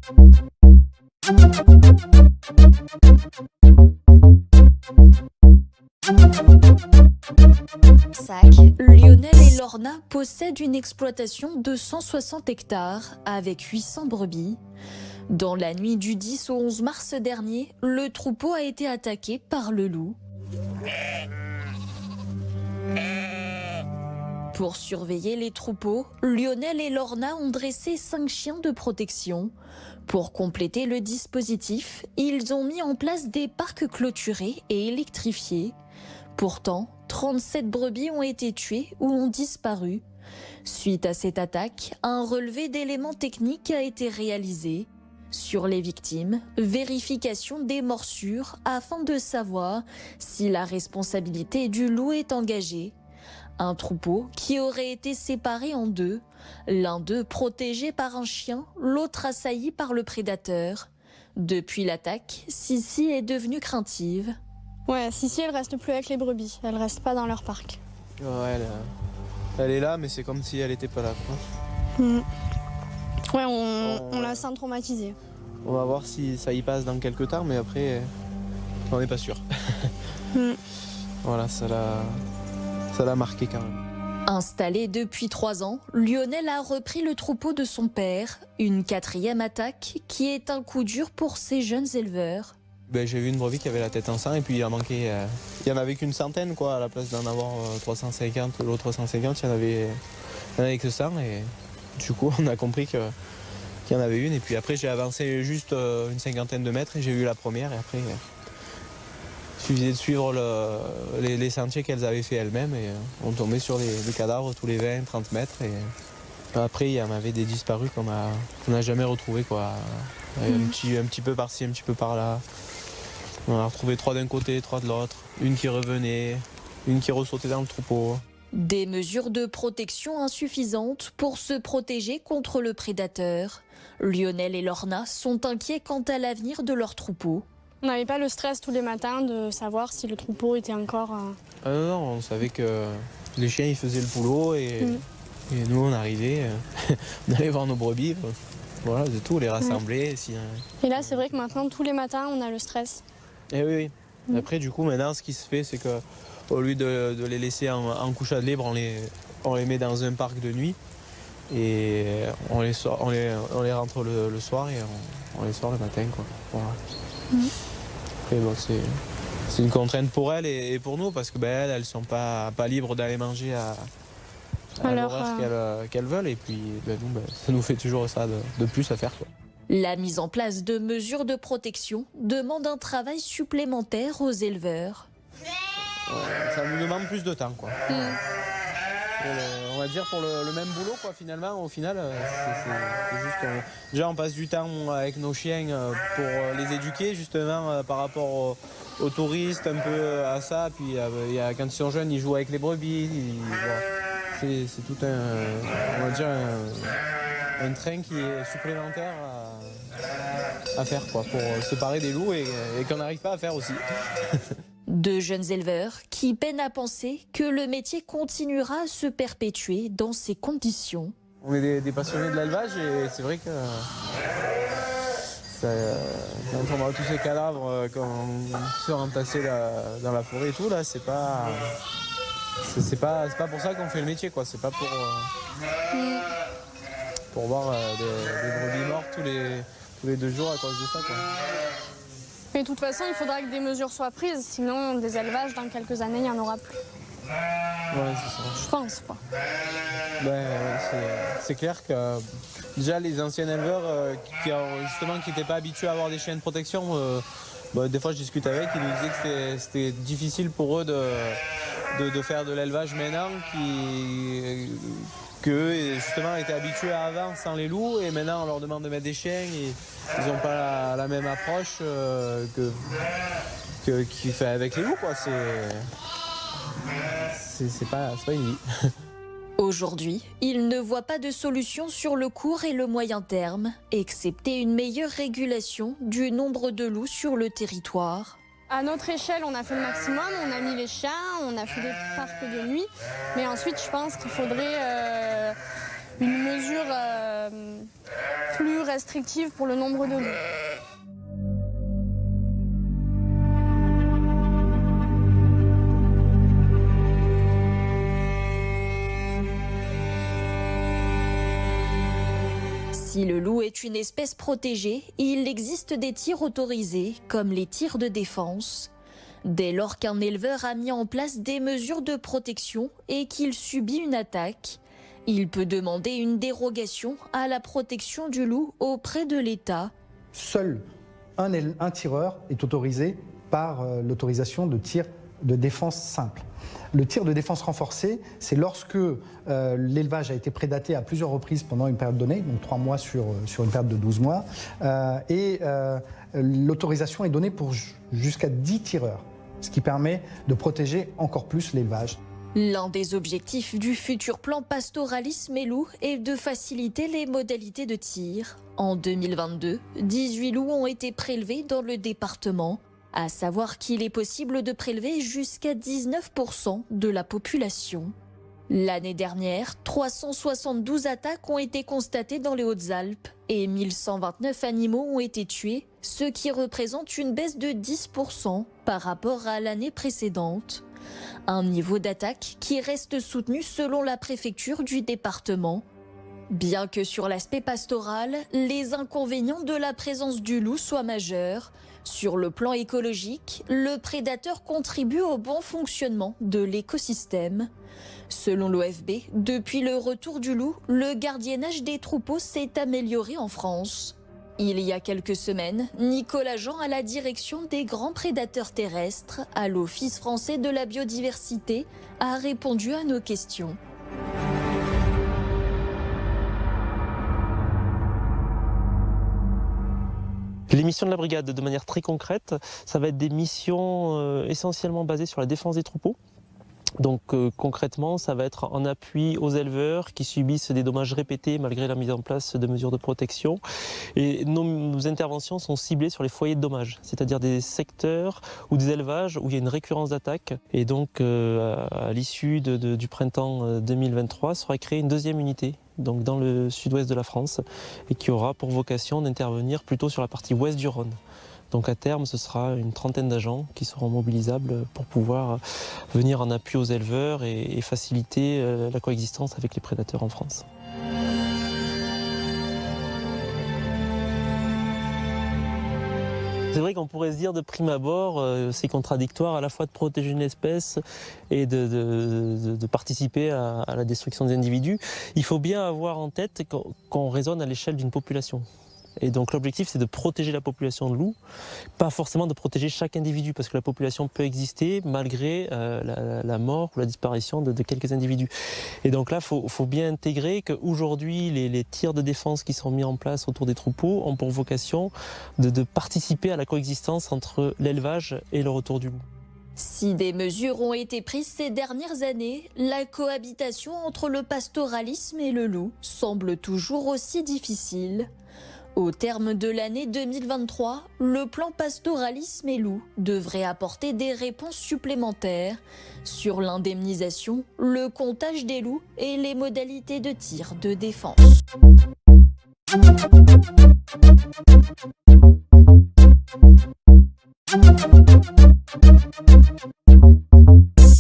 Sac, Lionel et Lorna possèdent une exploitation de 160 hectares avec 800 brebis. Dans la nuit du 10 au 11 mars dernier, le troupeau a été attaqué par le loup. Pour surveiller les troupeaux, Lionel et Lorna ont dressé 5 chiens de protection. Pour compléter le dispositif, ils ont mis en place des parcs clôturés et électrifiés. Pourtant, 37 brebis ont été tuées ou ont disparu. Suite à cette attaque, un relevé d'éléments techniques a été réalisé. Sur les victimes, vérification des morsures afin de savoir si la responsabilité du loup est engagée. Un troupeau qui aurait été séparé en deux, l'un d'eux protégé par un chien, l'autre assailli par le prédateur. Depuis l'attaque, Sissi est devenue craintive. Ouais, Sissi, elle reste plus avec les brebis, elle reste pas dans leur parc. Ouais, elle est là, mais c'est comme si elle était pas là, quoi. Ouais, on la sent traumatisée. On va voir si ça y passe dans quelques temps, mais après, on n'est pas sûr. Voilà, ça l'a marqué quand même. Installé depuis 3 ans, Lionel a repris le troupeau de son père. Une 4e attaque qui est un coup dur pour ces jeunes éleveurs. J'ai vu une brebis qui avait la tête en sang et puis il en manquait. Il y en avait qu'une centaine, quoi, à la place d'en avoir 350. L'autre 350, il y en avait que 100 et du coup on a compris qu'il y en avait une. Et puis après j'ai avancé juste une 50aine de mètres et j'ai vu la première et après il suffisait de suivre les sentiers qu'elles avaient fait elles-mêmes et on tombait sur les cadavres tous les 20-30 mètres et après il y en avait des disparus qu'on n'a jamais retrouvés, quoi. Un petit peu par-ci, un petit peu par-là. On a retrouvé 3 d'un côté, 3 de l'autre, une qui revenait, une qui ressautait dans le troupeau. Des mesures de protection insuffisantes pour se protéger contre le prédateur. Lionel et Lorna sont inquiets quant à l'avenir de leur troupeau. On n'avait pas le stress tous les matins de savoir si le troupeau était encore... Non, on savait que les chiens ils faisaient le boulot et nous on arrivait, on allait voir nos brebis, voilà, c'est tout, les rassembler. Si, Et là c'est vrai que maintenant tous les matins on a le stress. Et oui. Après du coup maintenant ce qui se fait c'est qu'au lieu de les laisser en couchade libre, on les met dans un parc de nuit et on les rentre le soir et on les sort le matin, quoi. Voilà. Et bon, c'est une contrainte pour elles et pour nous parce que elles sont pas libres d'aller manger à l'horaire qu'elles veulent et puis nous, ça nous fait toujours ça de plus à faire, quoi. La mise en place de mesures de protection demande un travail supplémentaire aux éleveurs. Ça nous demande plus de temps, quoi. On va dire pour le même boulot, quoi, finalement. Au final, c'est juste... déjà, on passe du temps avec nos chiens pour les éduquer, justement, par rapport aux touristes, un peu à ça. Puis quand ils sont jeunes, ils jouent avec les brebis. C'est tout on va dire, un train qui est supplémentaire à faire, quoi, pour séparer des loups et qu'on n'arrive pas à faire aussi. De jeunes éleveurs qui peinent à penser que le métier continuera à se perpétuer dans ces conditions. On est des passionnés de l'élevage et c'est vrai que quand on voit tous ces cadavres qui sont entassés dans la forêt et tout, là, c'est pas pour ça qu'on fait le métier, quoi. C'est pas pour voir des brebis mortes tous les 2 jours à cause de ça, quoi. Mais de toute façon, il faudra que des mesures soient prises, sinon des élevages, dans quelques années, il n'y en aura plus. Ouais, c'est ça. Je pense, quoi. C'est clair que déjà les anciens éleveurs qui n'étaient pas habitués à avoir des chiens de protection, des fois je discute avec, ils nous disaient que c'était difficile pour eux de faire de l'élevage maintenant, qu'eux justement étaient habitués à avant sans les loups et maintenant on leur demande de mettre des chiens et ils n'ont pas la même approche qu'ils font avec les loups, quoi. C'est pas une vie. Aujourd'hui, ils ne voient pas de solution sur le court et le moyen terme, excepté une meilleure régulation du nombre de loups sur le territoire. À notre échelle, on a fait le maximum, on a mis les chiens, on a fait des parcs de nuit. Mais ensuite, je pense qu'il faudrait une mesure plus restrictive pour le nombre de loups. Si le loup est une espèce protégée, il existe des tirs autorisés, comme les tirs de défense. Dès lors qu'un éleveur a mis en place des mesures de protection et qu'il subit une attaque, il peut demander une dérogation à la protection du loup auprès de l'État. Seul un tireur est autorisé par l'autorisation de tir de défense simple. Le tir de défense renforcé, c'est lorsque l'élevage a été prédaté à plusieurs reprises pendant une période donnée, donc 3 mois sur une période de 12 mois, et l'autorisation est donnée pour jusqu'à 10 tireurs, ce qui permet de protéger encore plus l'élevage. L'un des objectifs du futur plan pastoralisme et loup est de faciliter les modalités de tir. En 2022, 18 loups ont été prélevés dans le département, à savoir qu'il est possible de prélever jusqu'à 19% de la population. L'année dernière, 372 attaques ont été constatées dans les Hautes-Alpes et 1129 animaux ont été tués, ce qui représente une baisse de 10% par rapport à l'année précédente. Un niveau d'attaque qui reste soutenu selon la préfecture du département. Bien que sur l'aspect pastoral, les inconvénients de la présence du loup soient majeurs, sur le plan écologique, le prédateur contribue au bon fonctionnement de l'écosystème. Selon l'OFB, depuis le retour du loup, le gardiennage des troupeaux s'est amélioré en France. Il y a quelques semaines, Nicolas Jean, à la direction des grands prédateurs terrestres, à l'Office français de la biodiversité, a répondu à nos questions. Les missions de la brigade, de manière très concrète, ça va être des missions essentiellement basées sur la défense des troupeaux. Donc concrètement, ça va être en appui aux éleveurs qui subissent des dommages répétés malgré la mise en place de mesures de protection. Et nos interventions sont ciblées sur les foyers de dommages, c'est-à-dire des secteurs ou des élevages où il y a une récurrence d'attaques. Et donc à l'issue du printemps 2023 sera créée une deuxième unité, donc dans le sud-ouest de la France, et qui aura pour vocation d'intervenir plutôt sur la partie ouest du Rhône. Donc à terme, ce sera une trentaine d'agents qui seront mobilisables pour pouvoir venir en appui aux éleveurs et faciliter la coexistence avec les prédateurs en France. C'est vrai qu'on pourrait se dire de prime abord, c'est contradictoire à la fois de protéger une espèce et de participer à la destruction des individus. Il faut bien avoir en tête qu'on raisonne à l'échelle d'une population. Et donc l'objectif, c'est de protéger la population de loups, pas forcément de protéger chaque individu, parce que la population peut exister malgré la mort ou la disparition de quelques individus. Et donc là, faut bien intégrer qu'aujourd'hui, les tirs de défense qui sont mis en place autour des troupeaux ont pour vocation de participer à la coexistence entre l'élevage et le retour du loup. Si des mesures ont été prises ces dernières années, la cohabitation entre le pastoralisme et le loup semble toujours aussi difficile. Au terme de l'année 2023, le plan pastoralisme et loup devrait apporter des réponses supplémentaires sur l'indemnisation, le comptage des loups et les modalités de tir de défense.